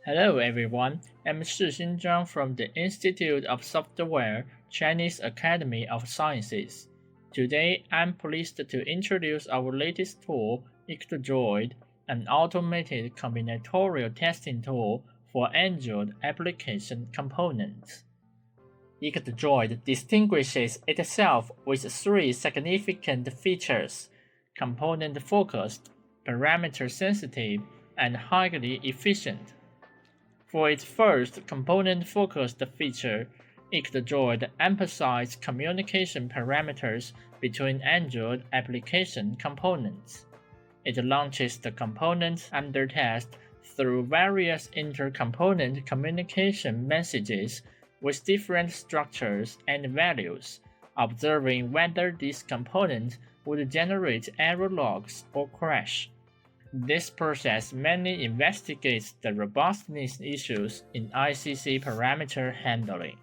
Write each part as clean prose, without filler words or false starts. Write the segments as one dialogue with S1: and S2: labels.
S1: Hello everyone, I'm Shixin Zhang from the Institute of Software, Chinese Academy of Sciences. Today, I'm pleased to introduce our latest tool, ICTDroid, an automated combinatorial testing tool for Android application components. ICTDroid distinguishes itself with three significant features: component-focused, parameter-sensitive, and highly efficient. For its first component-focused feature, ICTDroid emphasizes communication parameters between Android application components. It launches the components under test through various inter-component communication messages with different structures and values, observing whether these components would generate error logs or crash. This process mainly investigates the robustness issues in ICC parameter handling.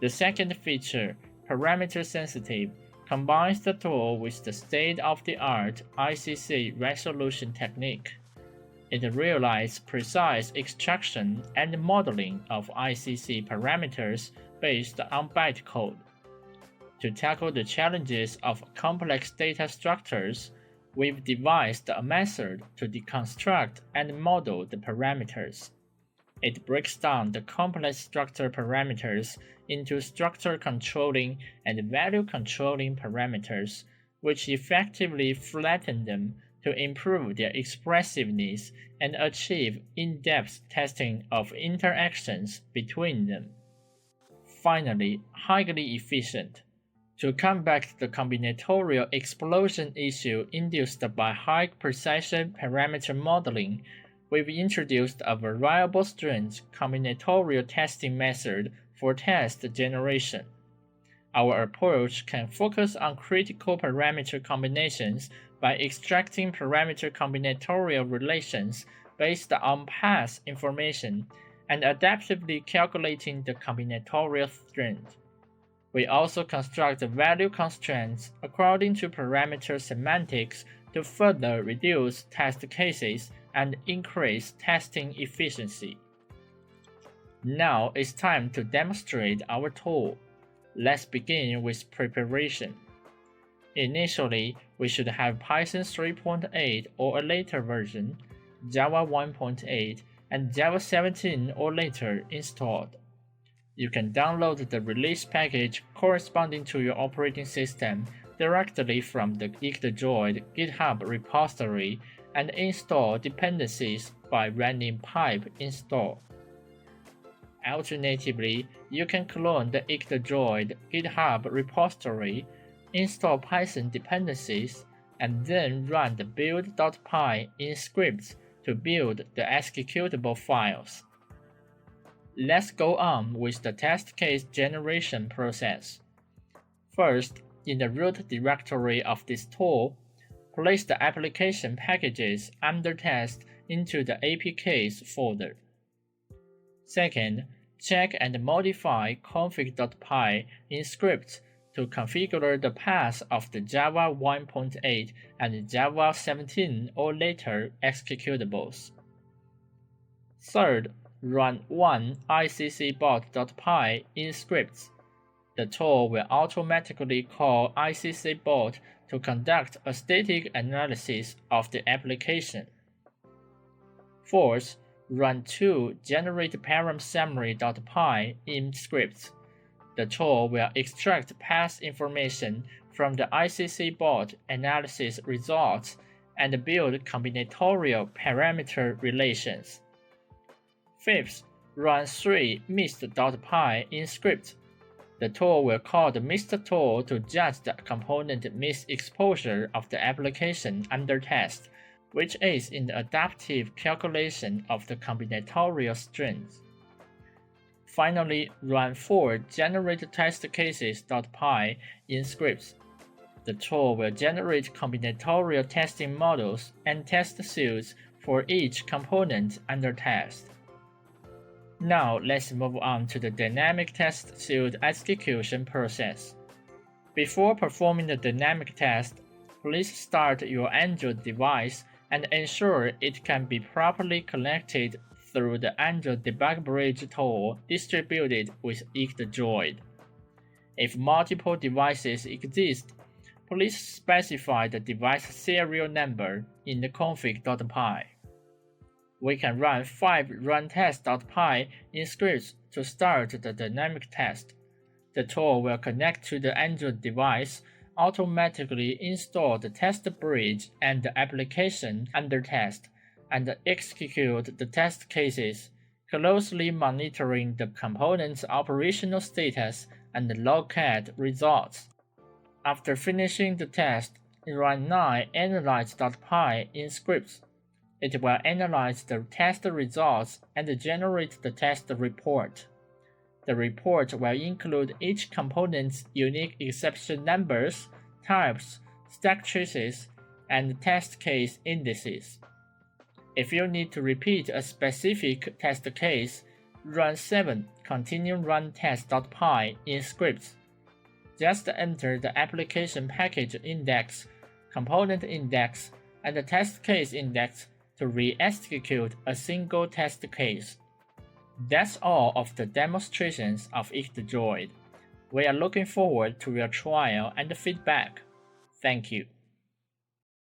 S1: The second feature, parameter sensitive, combines the tool with the state-of-the-art ICC resolution technique. It realizes precise extraction and modeling of ICC parameters based on bytecode. To tackle the challenges of complex data structures, we've devised a method to deconstruct and model the parameters. It breaks down the complex structure parameters into structure controlling and value controlling parameters, which effectively flatten them to improve their expressiveness and achieve in-depth testing of interactions between them. Finally, highly efficient. To combat the combinatorial explosion issue induced by high-precision parameter modeling, we've introduced a variable strings combinatorial testing method for test generation. Our approach can focus on critical parameter combinations by extracting parameter combinatorial relations based on past information and adaptively calculating the combinatorial strings. We also construct value constraints according to parameter semantics to further reduce test cases and increase testing efficiency. Now it's time to demonstrate our tool. Let's begin with preparation. Initially, we should have Python 3.8 or a later version, Java 1.8, and Java 17 or later installed. You can download the release package corresponding to your operating system directly from the ICTDroid GitHub repository and install dependencies by running pipe install. Alternatively, you can clone the ICTDroid GitHub repository, install Python dependencies, and then run the build.py in scripts to build the executable files. Let's go on with the test case generation process. First, in the root directory of this tool, place the application packages under test into the APKs folder. Second, check and modify config.py in scripts to configure the path of the Java 1.8 and Java 17 or later executables. Third, run one iccbot.py in scripts. The tool will automatically call iccbot to conduct a static analysis of the application. Fourth, run two generateParamSummary.py in scripts. The tool will extract past information from the iccbot analysis results and build combinatorial parameter relations. Fifth, run three mist.py in script. The tool will call the mist tool to judge the component mist exposure of the application under test, which aids in the adaptive calculation of the combinatorial strings. Finally, run four generateTestCases.py in scripts. The tool will generate combinatorial testing models and test suits for each component under test. Now let's move on to the dynamic test suite execution process. Before performing the dynamic test, please start your Android device and ensure it can be properly connected through the Android Debug Bridge tool distributed with ICTDroid. If multiple devices exist, please specify the device serial number in the config.py. We can run 5 runtest.py in scripts to start the dynamic test. The tool will connect to the Android device, automatically install the test bridge and the application under test, and execute the test cases, closely monitoring the component's operational status and logcat results. After finishing the test, run 9 analyze.py in scripts. It will analyze the test results and generate the test report. The report will include each component's unique exception numbers, types, stack traces, and test case indices. If you need to repeat a specific test case, run 7 continue run test.py in scripts. Just enter the application package index, component index, and the test case index to re-execute a single test case. That's all of the demonstrations of ICTDroid. We are looking forward to your trial and feedback. Thank you.